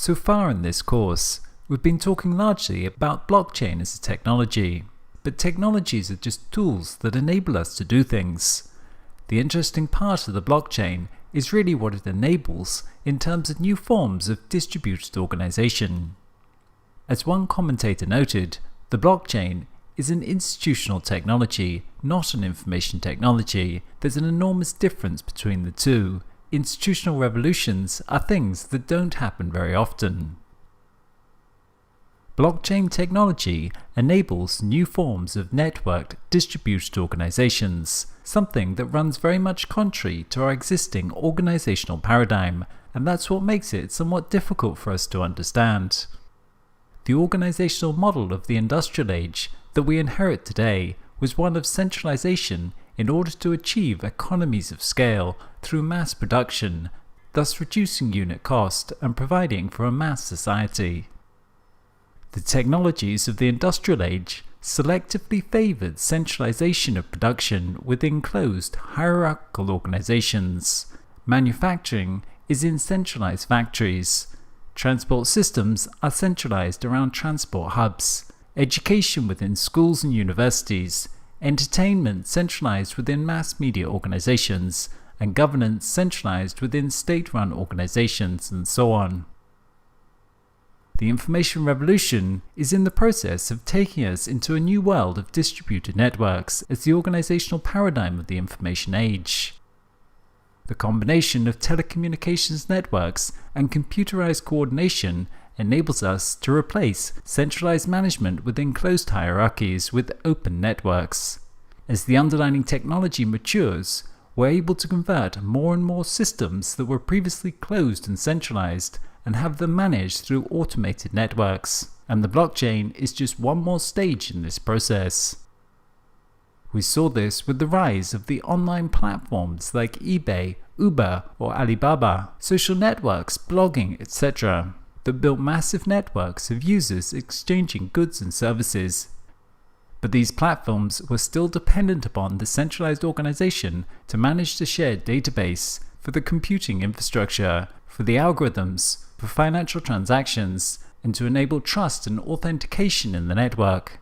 So far in this course, we've been talking largely about blockchain as a technology, but technologies are just tools that enable us to do things. The interesting part of the blockchain is really what it enables in terms of new forms of distributed organization. As one commentator noted, the blockchain is an institutional technology, not an information technology. There's an enormous difference between the two. Institutional revolutions are things that don't happen very often. Blockchain technology enables new forms of networked distributed organizations, something that runs very much contrary to our existing organizational paradigm, and that's what makes it somewhat difficult for us to understand. The organizational model of the industrial age that we inherit today was one of centralization in order to achieve economies of scale through mass production, thus reducing unit cost and providing for a mass society. The technologies of the industrial age selectively favored centralization of production within closed, hierarchical organizations. Manufacturing is in centralized factories. Transport systems are centralized around transport hubs. Education within schools and universities. Entertainment centralized within mass media organizations, and governance centralized within state-run organizations, and so on. The information revolution is in the process of taking us into a new world of distributed networks as the organizational paradigm of the information age. The combination of telecommunications networks and computerized coordination enables us to replace centralized management within closed hierarchies with open networks. As the underlying technology matures, we're able to convert more and more systems that were previously closed and centralized and have them managed through automated networks, and the blockchain is just one more stage in this process. We saw this with the rise of the online platforms like eBay, Uber, or Alibaba, social networks, blogging, etc. that built massive networks of users exchanging goods and services. But these platforms were still dependent upon the centralized organization to manage the shared database, for the computing infrastructure, for the algorithms, for financial transactions, and to enable trust and authentication in the network.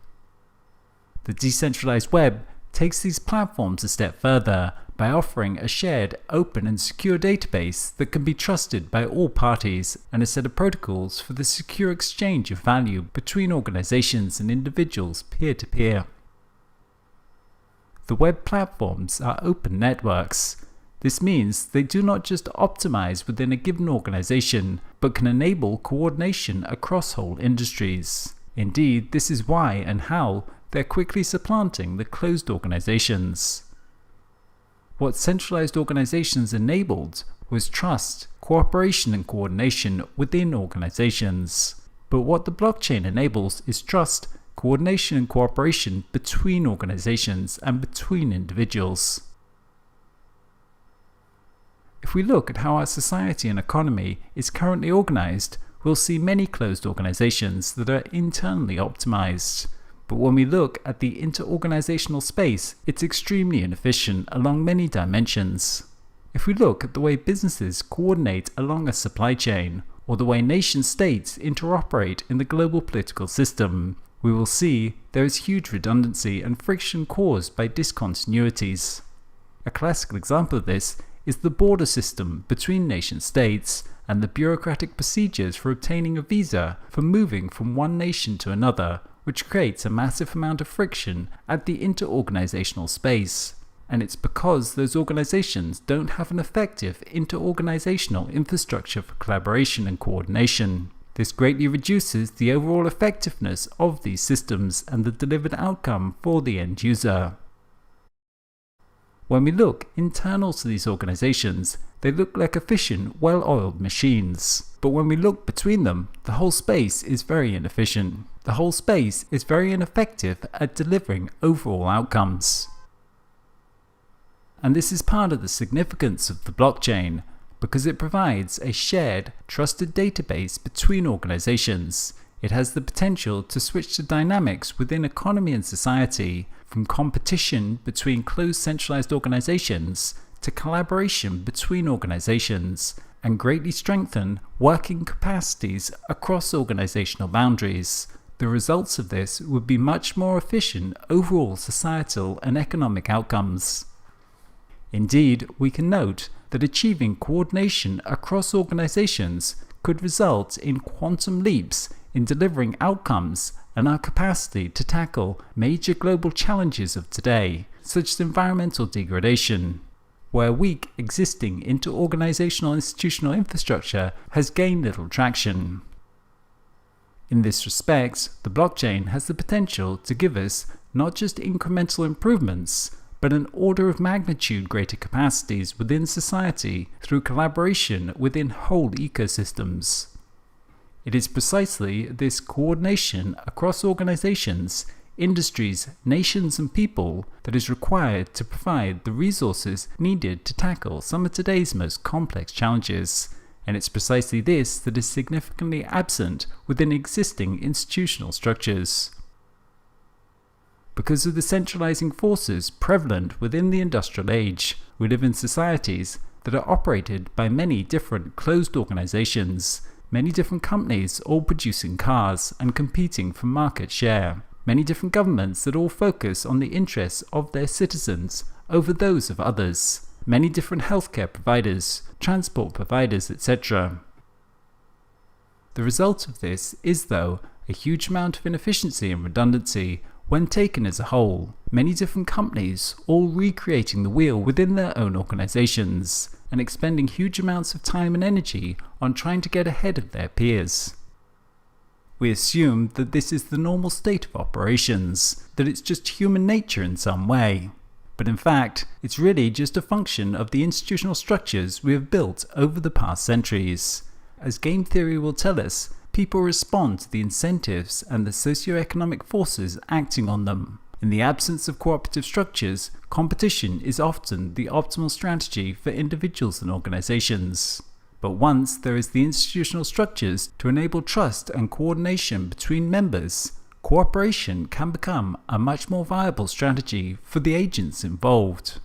The decentralized web takes these platforms a step further by offering a shared, open and secure database that can be trusted by all parties, and a set of protocols for the secure exchange of value between organizations and individuals peer-to-peer. The web platforms are open networks. This means they do not just optimize within a given organization, but can enable coordination across whole industries. Indeed, this is why and how they're quickly supplanting the closed organizations. What centralized organizations enabled was trust, cooperation and coordination within organizations. But what the blockchain enables is trust, coordination and cooperation between organizations and between individuals. If we look at how our society and economy is currently organized, we'll see many closed organizations that are internally optimized. But when we look at the interorganizational space, it's extremely inefficient along many dimensions. If we look at the way businesses coordinate along a supply chain, or the way nation-states interoperate in the global political system, we will see there is huge redundancy and friction caused by discontinuities. A classical example of this is the border system between nation-states and the bureaucratic procedures for obtaining a visa for moving from one nation to another, which creates a massive amount of friction at the interorganizational space. And it's because those organizations don't have an effective interorganizational infrastructure for collaboration and coordination. This greatly reduces the overall effectiveness of these systems and the delivered outcome for the end user. When we look internal to these organizations, they look like efficient, well-oiled machines. But when we look between them, the whole space is very inefficient. The whole space is very ineffective at delivering overall outcomes. And this is part of the significance of the blockchain, because it provides a shared, trusted database between organizations. It has the potential to switch the dynamics within economy and society from competition between closed centralized organizations to collaboration between organizations, and greatly strengthen working capacities across organizational boundaries. The results of this would be much more efficient overall societal and economic outcomes. Indeed, we can note that achieving coordination across organizations could result in quantum leaps in delivering outcomes and our capacity to tackle major global challenges of today, such as environmental degradation, where weak existing inter-organizational institutional infrastructure has gained little traction. In this respect, the blockchain has the potential to give us not just incremental improvements, but an order of magnitude greater capacities within society through collaboration within whole ecosystems. It is precisely this coordination across organizations, industries, nations and people that is required to provide the resources needed to tackle some of today's most complex challenges, and it's precisely this that is significantly absent within existing institutional structures. Because of the centralizing forces prevalent within the industrial age, we live in societies that are operated by many different closed organizations, many different companies all producing cars and competing for market share, many different governments that all focus on the interests of their citizens over those of others, many different healthcare providers, transport providers, etc. The result of this is, though, a huge amount of inefficiency and redundancy when taken as a whole, many different companies all recreating the wheel within their own organizations and expending huge amounts of time and energy on trying to get ahead of their peers. We assume that this is the normal state of operations, that it's just human nature in some way. But in fact, it's really just a function of the institutional structures we have built over the past centuries. As game theory will tell us, people respond to the incentives and the socio-economic forces acting on them. In the absence of cooperative structures, competition is often the optimal strategy for individuals and organizations. But once there is the institutional structures to enable trust and coordination between members, cooperation can become a much more viable strategy for the agents involved.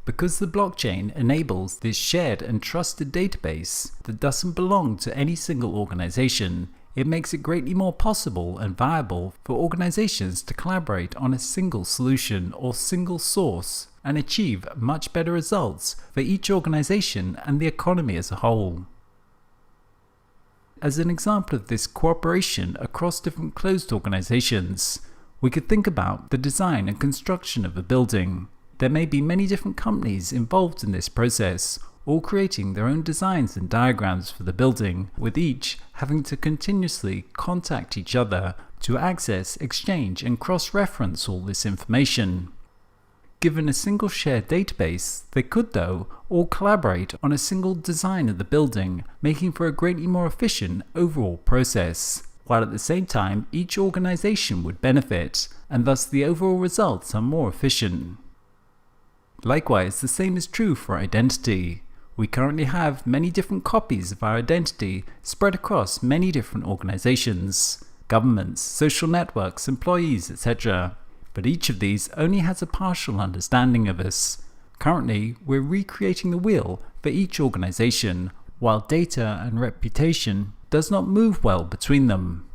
Because the blockchain enables this shared and trusted database that doesn't belong to any single organization, it makes it greatly more possible and viable for organizations to collaborate on a single solution or single source and achieve much better results for each organization and the economy as a whole. As an example of this cooperation across different closed organizations, we could think about the design and construction of a building. There may be many different companies involved in this process, all creating their own designs and diagrams for the building, with each having to continuously contact each other to access, exchange and cross-reference all this information. Given a single shared database, they could, though, all collaborate on a single design of the building, making for a greatly more efficient overall process, while at the same time each organization would benefit, and thus the overall results are more efficient. Likewise, the same is true for identity. We currently have many different copies of our identity spread across many different organizations, governments, social networks, employees, etc. But each of these only has a partial understanding of us. Currently, we're recreating the wheel for each organization, while data and reputation does not move well between them.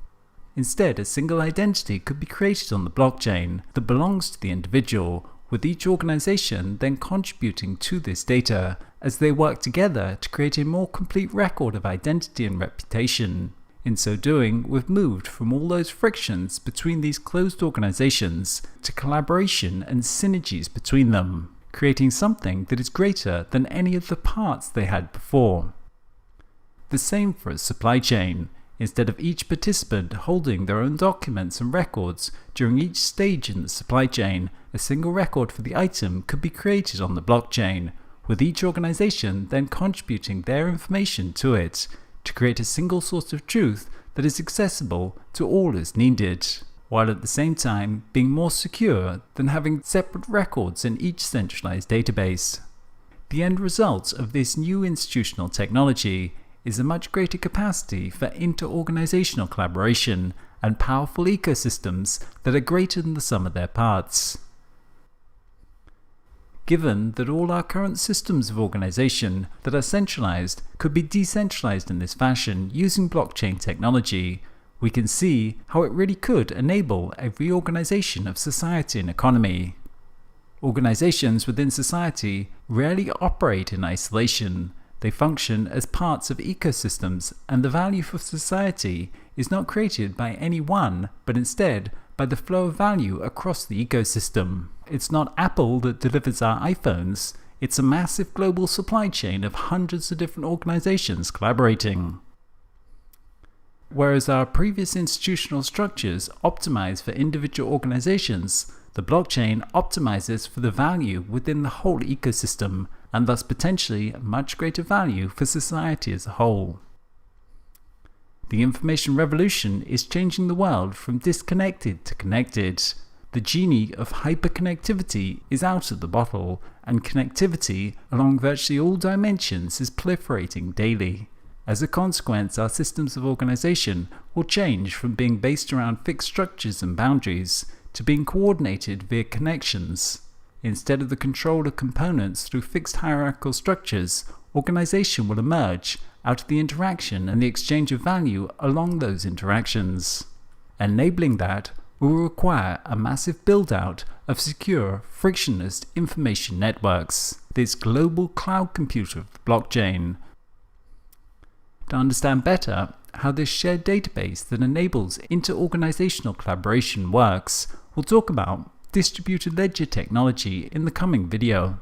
Instead, a single identity could be created on the blockchain that belongs to the individual, with each organization then contributing to this data as they work together to create a more complete record of identity and reputation. In so doing, we've moved from all those frictions between these closed organizations to collaboration and synergies between them, creating something that is greater than any of the parts they had before. The same for a supply chain. Instead of each participant holding their own documents and records during each stage in the supply chain, a single record for the item could be created on the blockchain, with each organization then contributing their information to it, to create a single source of truth that is accessible to all as needed, while at the same time being more secure than having separate records in each centralized database. The end result of this new institutional technology is a much greater capacity for inter-organizational collaboration and powerful ecosystems that are greater than the sum of their parts. given that all our current systems of organization that are centralized could be decentralized in this fashion using blockchain technology, we can see how it really could enable a reorganization of society and economy. Organizations within society rarely operate in isolation. They function as parts of ecosystems, and the value for society is not created by any one, but instead by the flow of value across the ecosystem. It's not Apple that delivers our iPhones, it's a massive global supply chain of hundreds of different organizations collaborating. Whereas our previous institutional structures optimize for individual organizations, the blockchain optimizes for the value within the whole ecosystem, and thus potentially much greater value for society as a whole. The information revolution is changing the world from disconnected to connected. The genie of hyperconnectivity is out of the bottle, and connectivity along virtually all dimensions is proliferating daily. As a consequence, our systems of organization will change from being based around fixed structures and boundaries to being coordinated via connections. Instead of the control of components through fixed hierarchical structures, organization will emerge out of the interaction and the exchange of value along those interactions. Enabling that will require a massive build-out of secure, frictionless information networks, this global cloud computer of blockchain. To understand better how this shared database that enables inter-organizational collaboration works, we'll talk about distributed ledger technology in the coming video.